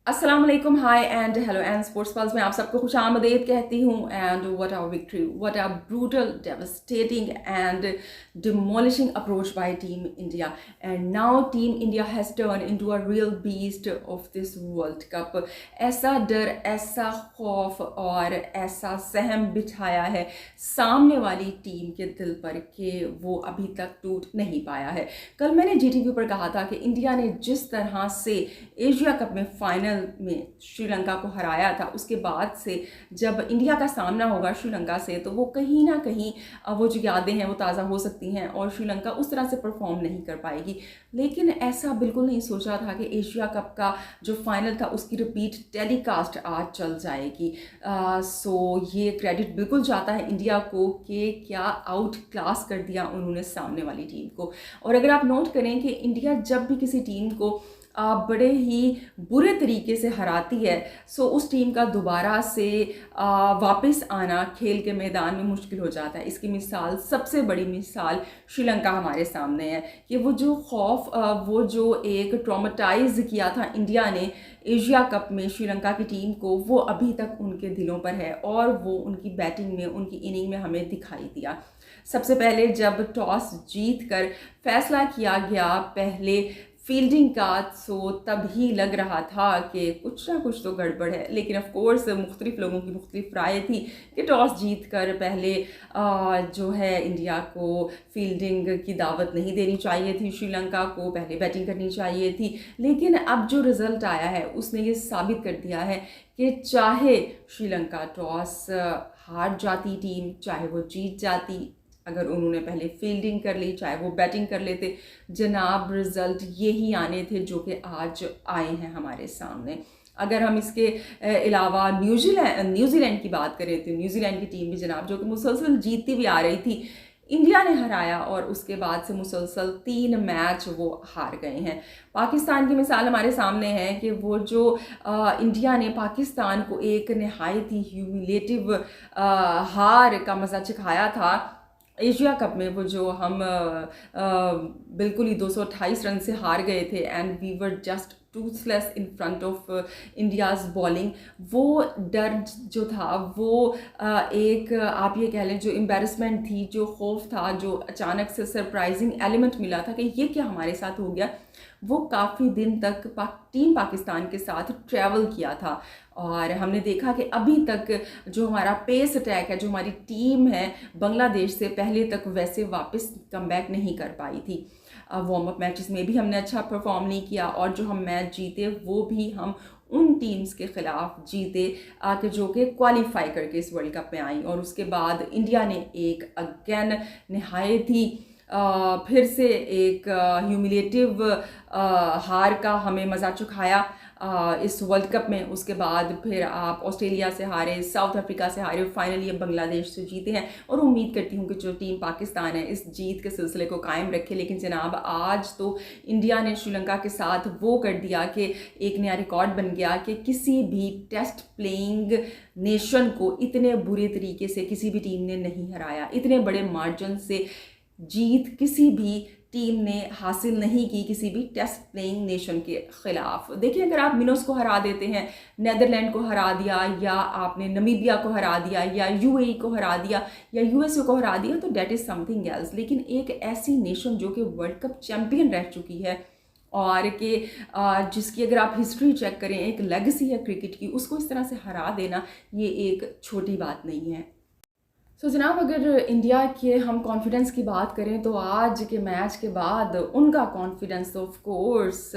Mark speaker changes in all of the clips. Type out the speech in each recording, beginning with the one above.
Speaker 1: अस्सलाम वालेकुम, hi and hello and sports pulse में आप सबको खुश आमदीद कहती हूँ। And what our victory, what are brutal, devastating and demolishing approach by team India. And now team India has turn into a real beast of this world cup. ऐसा डर, ऐसा खौफ और ऐसा सहम बिछाया है सामने वाली टीम के दिल पर कि वो अभी तक टूट नहीं पाया है। कल मैंने जीटीवी पर कहा था कि इंडिया ने जिस तरह से एशिया कप में फाइनल में श्रीलंका को हराया था, उसके बाद से जब इंडिया का सामना होगा श्रीलंका से तो वो कहीं ना कहीं वो जो यादें हैं वो ताज़ा हो सकती हैं और श्रीलंका उस तरह से परफॉर्म नहीं कर पाएगी। लेकिन ऐसा बिल्कुल नहीं सोचा था कि एशिया कप का जो फाइनल था उसकी रिपीट टेलीकास्ट आज चल जाएगी। सो ये क्रेडिट बिल्कुल जाता है इंडिया को कि क्या आउट क्लास कर दिया उन्होंने सामने वाली टीम को। और अगर आप नोट करें कि इंडिया जब भी किसी टीम को बड़े ही बुरे तरीके से हराती है, सो उस टीम का दोबारा से वापस आना खेल के मैदान में मुश्किल हो जाता है। इसकी मिसाल, सबसे बड़ी मिसाल श्रीलंका हमारे सामने है कि वो जो खौफ, वो जो एक ट्रॉमेटाइज किया था इंडिया ने एशिया कप में श्रीलंका की टीम को, वो अभी तक उनके दिलों पर है और वो उनकी बैटिंग में, उनकी इनिंग में हमें दिखाई दिया। सबसे पहले जब टॉस जीत कर फैसला किया गया पहले फील्डिंग का, सो तभी लग रहा था कि कुछ ना कुछ तो गड़बड़ है। लेकिन ऑफ कोर्स मुख्तलिफ लोगों की मुख्तलिफ राय थी कि टॉस जीत कर पहले जो है इंडिया को फील्डिंग की दावत नहीं देनी चाहिए थी, श्रीलंका को पहले बैटिंग करनी चाहिए थी। लेकिन अब जो रिज़ल्ट आया है उसने ये साबित कर दिया है कि चाहे श्रीलंका टॉस हार जाती टीम, चाहे वो जीत जाती, अगर उन्होंने पहले फील्डिंग कर ली, चाहे वो बैटिंग कर लेते, जनाब रिज़ल्ट यही आने थे जो कि आज आए हैं हमारे सामने। अगर हम इसके अलावा न्यूजीलैंड की बात करें तो न्यूजीलैंड की टीम भी जनाब जो कि मुसलसल जीतती भी आ रही थी, इंडिया ने हराया और उसके बाद से मुसलसल 3 मैच वो हार गए हैं। पाकिस्तान की मिसाल हमारे सामने है कि वो जो इंडिया ने पाकिस्तान को एक नहायत ही ह्यूमिलेटिव हार का मज़ा चखाया था एशिया कप में, वो जो हम बिल्कुल ही 228 रन से हार गए थे and we were just toothless in front of India's bowling. वो डर जो था, वो एक आप ये कह लें जो एम्बैरसमेंट थी, जो खौफ था, जो अचानक से सरप्राइजिंग एलिमेंट मिला था कि ये क्या हमारे साथ हो गया, वो काफ़ी दिन तक टीम पाकिस्तान के साथ ट्रैवल किया था। और हमने देखा कि अभी तक जो हमारा पेस अटैक है, जो हमारी टीम है बांग्लादेश से पहले तक वैसे वापस कमबैक नहीं कर पाई थी। वार्म अप मैचेस में भी हमने अच्छा परफॉर्म नहीं किया और जो हम मैच जीते वो भी हम उन टीम्स के ख़िलाफ़ जीते कि जो कि क्वालिफाई करके इस वर्ल्ड कप में आई। और उसके बाद इंडिया ने एक अगेन नहायत ही फिर से एक ह्यूमिलेटिव हार का हमें मज़ा चुखाया इस वर्ल्ड कप में। उसके बाद फिर आप ऑस्ट्रेलिया से हारे, साउथ अफ्रीका से हारे, फाइनली अब बांग्लादेश से जीते हैं। और उम्मीद करती हूँ कि जो टीम पाकिस्तान है इस जीत के सिलसिले को कायम रखे। लेकिन जनाब आज तो इंडिया ने श्रीलंका के साथ वो कर दिया कि एक नया रिकॉर्ड बन गया कि किसी भी टेस्ट प्लेइंग नेशन को इतने बुरे तरीके से किसी भी टीम ने नहीं हराया। इतने बड़े मार्जिन से जीत किसी भी टीम ने हासिल नहीं की किसी भी टेस्ट प्लेइंग नेशन के ख़िलाफ़। देखिए, अगर आप मिनोस को हरा देते हैं, नेदरलैंड को हरा दिया, या आपने नमीबिया को हरा दिया, या यूएई को हरा दिया, या यूएसए को हरा दिया, तो डेट इज़ समथिंग एल्स। लेकिन एक ऐसी नेशन जो कि वर्ल्ड कप चैम्पियन रह चुकी है और कि जिसकी अगर आप हिस्ट्री चेक करें, एक लेगेसी है क्रिकेट की, उसको इस तरह से हरा देना ये एक छोटी बात नहीं है। सो जनाब, अगर इंडिया के हम कॉन्फिडेंस की बात करें तो आज के मैच के बाद उनका कॉन्फिडेंस ऑफ कोर्स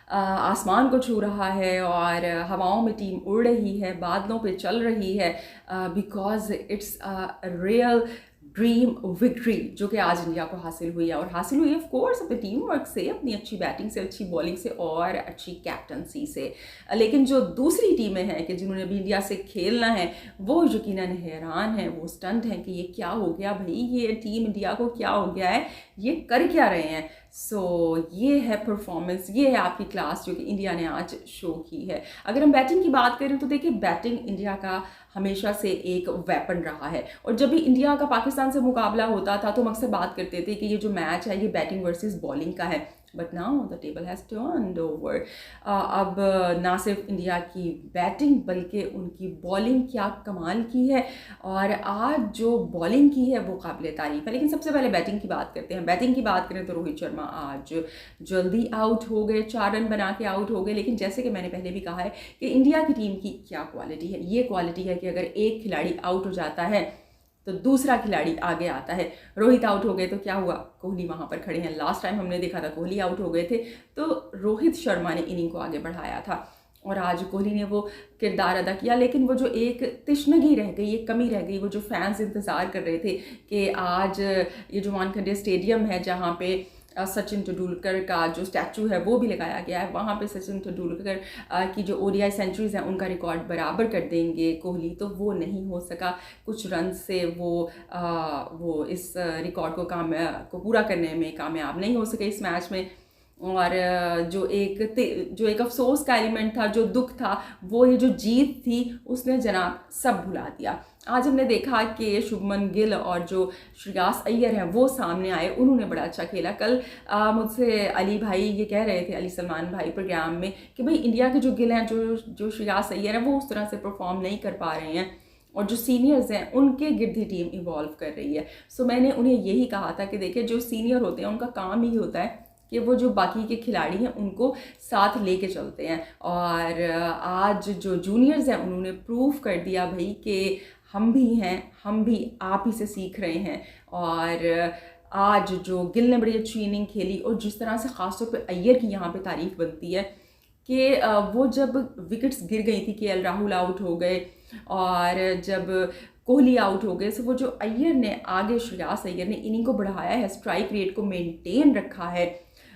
Speaker 1: आसमान को छू रहा है और हवाओं में टीम उड़ रही है, बादलों पे चल रही है, because it's a real dream victory जो कि आज इंडिया को हासिल हुई है। और हासिल हुई ऑफ कोर्स अपने टीम वर्क से, अपनी अच्छी बैटिंग से, अच्छी बॉलिंग से और अच्छी कैप्टनसी से। लेकिन जो दूसरी टीमें हैं कि जिन्होंने भी इंडिया से खेलना है, वो यकीनन हैरान हैं, वो स्टंट हैं कि ये क्या हो गया भाई, ये टीम इंडिया को क्या हो गया है, ये कर क्या रहे हैं। सो ये है परफॉर्मेंस, ये है आपकी क्लास जो कि इंडिया ने आज शो की है। अगर हम बैटिंग की बात करें तो देखिए, बैटिंग इंडिया का हमेशा से एक वेपन रहा है। और जब भी इंडिया का पाकिस्तान से मुकाबला होता था तो हम अक्सर बात करते थे कि ये जो मैच है ये बैटिंग वर्सेस बॉलिंग का है। But now the table has turned over. अब ना सिर्फ इंडिया की बैटिंग बल्कि उनकी बॉलिंग क्या कमाल की है, और आज जो बॉलिंग की है वो काबिल तारीफ़ है। लेकिन सबसे पहले बैटिंग की बात करते हैं। बैटिंग की बात करें तो रोहित शर्मा आज जल्दी आउट हो गए, 4 रन बना के आउट हो गए। लेकिन जैसे कि मैंने पहले भी कहा है कि इंडिया की टीम की क्या क्वालिटी है, ये क्वालिटी है कि अगर एक खिलाड़ी आउट हो जाता है तो दूसरा खिलाड़ी आगे आता है। रोहित आउट हो गए तो क्या हुआ, कोहली वहाँ पर खड़े हैं। लास्ट टाइम हमने देखा था कोहली आउट हो गए थे तो रोहित शर्मा ने इनिंग को आगे बढ़ाया था, और आज कोहली ने वो किरदार अदा किया। लेकिन वो जो एक तिश्नगी रह गई, एक कमी रह गई, वो जो फैंस इंतज़ार कर रहे थे कि आज ये जो वानखेड़े स्टेडियम है जहाँ पे सचिन तेंदुलकर का जो स्टैचू है वो भी लगाया गया है, वहाँ पे सचिन तेंदुलकर की जो ओडीआई सेंचुरीज हैं उनका रिकॉर्ड बराबर कर देंगे कोहली, तो वो नहीं हो सका। कुछ रन से वो इस रिकॉर्ड को पूरा करने में कामयाब नहीं हो सके इस मैच में। और जो एक अफसोस का एलिमेंट था, जो दुख था, वो ये जो जीत थी उसने जनाब सब भुला दिया। आज हमने देखा कि शुभमन गिल और जो श्रेयस अय्यर हैं वो सामने आए, उन्होंने बड़ा अच्छा खेला। कल मुझसे अली भाई ये कह रहे थे, अली सलमान भाई प्रोग्राम में, कि भाई इंडिया के जो गिल हैं, जो श्रेयस अय्यर हैं वो उस तरह से परफॉर्म नहीं कर पा रहे हैं, और जो सीनियर्स हैं उनके गिर्द ही टीम इवॉल्व कर रही है। सो मैंने उन्हें यही कहा था कि देखिए जो सीनियर होते हैं उनका काम ही होता है कि वो जो बाकी के खिलाड़ी हैं उनको साथ लेके चलते हैं, और आज जो जूनियर्स हैं उन्होंने प्रूव कर दिया भाई कि हम भी हैं, हम भी आप ही से सीख रहे हैं। और आज जो गिल ने बड़ी अच्छी इनिंग खेली, और जिस तरह से ख़ासतौर पे अय्यर की यहाँ पे तारीफ़ बनती है कि वो जब विकेट्स गिर गई थी, केएल राहुल आउट हो गए और जब कोहली आउट हो गए, तो वो जो अय्यर ने आगे श्रेयस अय्यर ने इनिंग को बढ़ाया है, स्ट्राइक रेट को मेंटेन रखा है,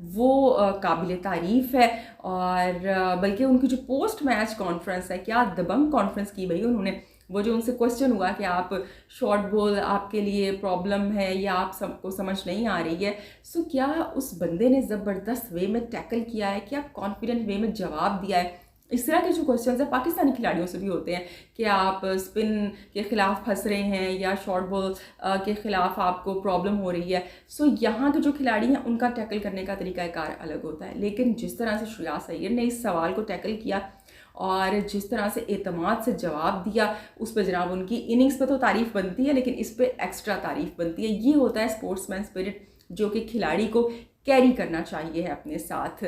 Speaker 1: वो काबिल तारीफ़ है। और बल्कि उनकी जो पोस्ट मैच कॉन्फ्रेंस है, क्या दबंग कॉन्फ्रेंस की भाई उन्होंने। वो जो उनसे क्वेश्चन हुआ कि आप शॉर्ट बॉल आपके लिए प्रॉब्लम है या आप सबको समझ नहीं आ रही है, सो क्या उस बंदे ने ज़बरदस्त वे में टैकल किया है, क्या कॉन्फिडेंट वे में जवाब दिया है। इस तरह के जो क्वेश्चंस हैं पाकिस्तानी खिलाड़ियों से भी होते हैं कि आप स्पिन के ख़िलाफ़ फंस रहे हैं या शॉर्ट बॉल के ख़िलाफ़ आपको प्रॉब्लम हो रही है। सो यहाँ के जो खिलाड़ी हैं उनका टैकल करने का तरीक़ाकार अलग होता है। लेकिन जिस तरह से श्रेयस अय्यर ने इस सवाल को टैकल किया और जिस तरह से एतमाद से जवाब दिया, उस पर जनाब उनकी इनिंग्स पे तो तारीफ़ बनती है, लेकिन इस पर एक्स्ट्रा तारीफ़ बनती है। ये होता है स्पोर्ट्समैन स्पिरिट जो कि खिलाड़ी को कैरी करना चाहिए है अपने साथ।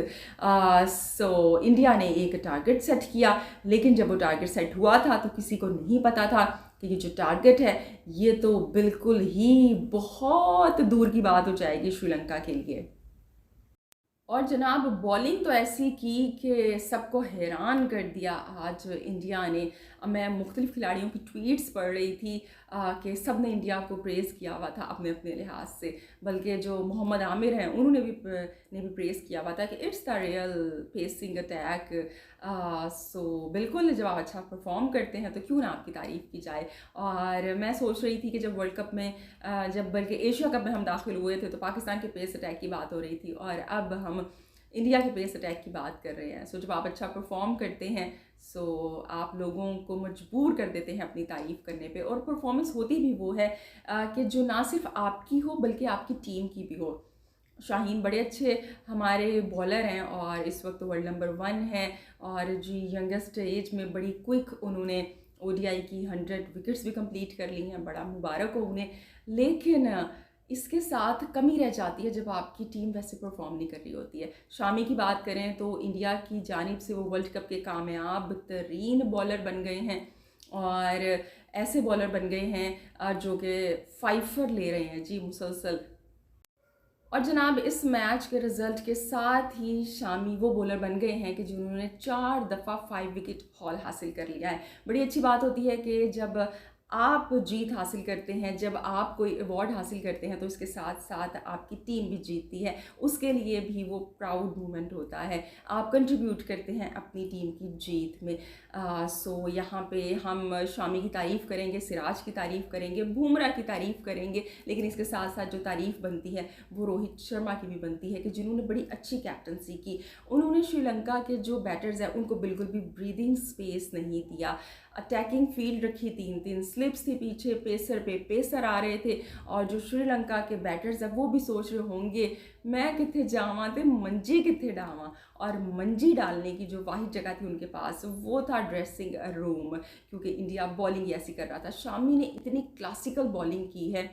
Speaker 1: सो इंडिया ने एक टारगेट सेट किया, लेकिन जब वो टारगेट सेट हुआ था तो किसी को नहीं पता था कि ये जो टारगेट है ये तो बिल्कुल ही बहुत दूर की बात हो जाएगी श्रीलंका के लिए। और जनाब बॉलिंग तो ऐसी की कि सबको हैरान कर दिया आज इंडिया ने। मैं मुख्तलिफ़ खिलाड़ियों की ट्वीट्स पढ़ रही थी कि सब ने इंडिया को प्रेज़ किया हुआ था अपने अपने लिहाज से, बल्कि जो मोहम्मद आमिर हैं उन्होंने भी प्रेज़ किया हुआ था कि it's the real pacing attack. So बिल्कुल जब आप अच्छा परफॉर्म करते हैं तो क्यों ना आपकी तारीफ़ की जाए। और मैं सोच रही थी कि जब वर्ल्ड कप में जब बल्कि एशिया कप में हम दाखिल हुए थे तो पाकिस्तान के पेस अटैक की बात हो रही थी, और अब हम इंडिया के पेस अटैक की बात कर रहे हैं। सो जब आप अच्छा परफॉर्म करते हैं सो आप लोगों को मजबूर कर देते हैं अपनी तारीफ़ करने पे, और परफॉर्मेंस होती भी वो है कि जो ना सिर्फ आपकी हो बल्कि आपकी टीम की भी हो। शाहीन बड़े अच्छे हमारे बॉलर हैं और इस वक्त वर्ल्ड नंबर 1 हैं, और जी यंगेस्ट एज में बड़ी क्विक उन्होंने ओडीआई की 100 विकेट्स भी कंप्लीट कर ली हैं, बड़ा मुबारक हो उन्हें। लेकिन इसके साथ कमी रह जाती है जब आपकी टीम वैसे परफॉर्म नहीं कर रही होती है। शामी की बात करें तो इंडिया की जानिब से वो वर्ल्ड कप के कामयाब तरीन बॉलर बन गए हैं, और ऐसे बॉलर बन गए हैं जो कि फाइफर ले रहे हैं जी मुसलसल। और जनाब इस मैच के रिज़ल्ट के साथ ही शामी वो बॉलर बन गए हैं कि जिन्होंने 4 दफ़ा 5 विकेट हॉल हासिल कर लिया है। बड़ी अच्छी बात होती है कि जब आप जीत हासिल करते हैं, जब आप कोई अवार्ड हासिल करते हैं तो इसके साथ साथ आपकी टीम भी जीतती है, उसके लिए भी वो प्राउड मोमेंट होता है। आप कंट्रीब्यूट करते हैं अपनी टीम की जीत में। सो यहाँ पे हम शामी की तारीफ़ करेंगे, सिराज की तारीफ़ करेंगे, बुमराह की तारीफ़ करेंगे, लेकिन इसके साथ साथ जो तारीफ़ बनती है वो रोहित शर्मा की भी बनती है कि जिन्होंने बड़ी अच्छी कैप्टनसी की। उन्होंने श्रीलंका के जो बैटर्स हैं उनको बिल्कुल भी ब्रीदिंग स्पेस नहीं दिया, अटैकिंग फील्ड रखी, 3-3 स्लिप्स थी पीछे पेसर पे, पेसर आ रहे थे और जो श्रीलंका के बैटर्स हैं वो भी सोच रहे होंगे मैं कितने जावा तो मंजी कितने डावा, और मंजी डालने की जो वाहिद जगह थी उनके पास वो था ड्रेसिंग रूम, क्योंकि इंडिया बॉलिंग ऐसी कर रहा था। शामी ने इतनी क्लासिकल बॉलिंग की है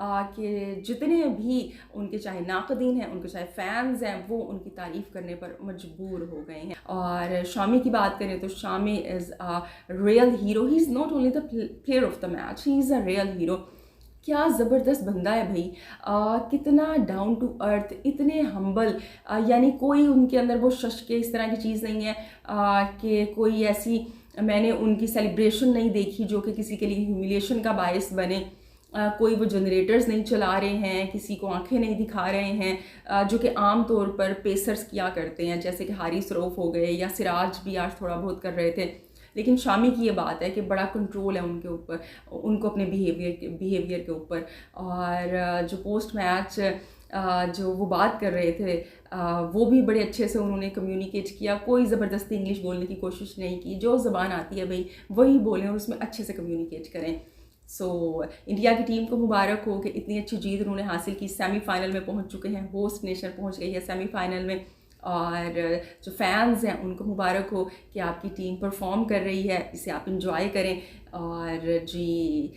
Speaker 1: कि जितने भी उनके चाहे नाकदीन हैं, उनके चाहे फैंस हैं, वो उनकी तारीफ़ करने पर मजबूर हो गए हैं। और शामी की बात करें तो Shami is a real hero, he is not only the player of the match, he is a real hero. क्या ज़बरदस्त बंदा है भाई, कितना डाउन टू अर्थ, इतने हम्बल, यानी कोई उनके अंदर वो शश के इस तरह की चीज़ नहीं है कि कोई ऐसी मैंने उनकी सेलिब्रेशन नहीं देखी जो कि किसी के लिए ह्यूमिलिएशन का बायस बने। कोई वो जनरेटर्स नहीं चला रहे हैं, किसी को आंखें नहीं दिखा रहे हैं, जो कि आम तौर पर पेसर्स किया करते हैं, जैसे कि हारिस रऊफ हो गए या सिराज भी आज थोड़ा बहुत कर रहे थे। लेकिन शामी की ये बात है कि बड़ा कंट्रोल है उनके ऊपर, उनको अपने बिहेवियर के ऊपर। और जो पोस्ट मैच जो वो बात कर रहे थे वो भी बड़े अच्छे से उन्होंने कम्युनिकेट किया, कोई ज़बरदस्ती इंग्लिश बोलने की कोशिश नहीं की, जो ज़बान आती है भाई वही बोलें और उसमें अच्छे से कम्युनिकेट करें। सो इंडिया की टीम को मुबारक हो कि इतनी अच्छी जीत उन्होंने हासिल की, सेमीफाइनल में पहुंच चुके हैं, होस्ट नेशन पहुंच गई है सेमीफाइनल में। और जो फैंस हैं उनको मुबारक हो कि आपकी टीम परफॉर्म कर रही है, इसे आप इंजॉय करें। और जी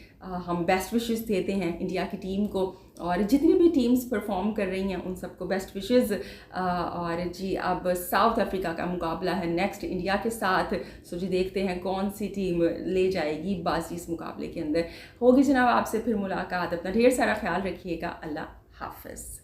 Speaker 1: हम बेस्ट विशेस देते हैं इंडिया की टीम को, और जितनी भी टीम्स परफॉर्म कर रही हैं उन सबको बेस्ट विशेस। और जी अब साउथ अफ्रीका का मुकाबला है नेक्स्ट इंडिया के साथ, सो जी देखते हैं कौन सी टीम ले जाएगी बाजी इस मुकाबले के अंदर। होगी जनाब आपसे फिर मुलाकात, अपना ढेर सारा ख्याल रखिएगा, अल्लाह हाफ़िज़।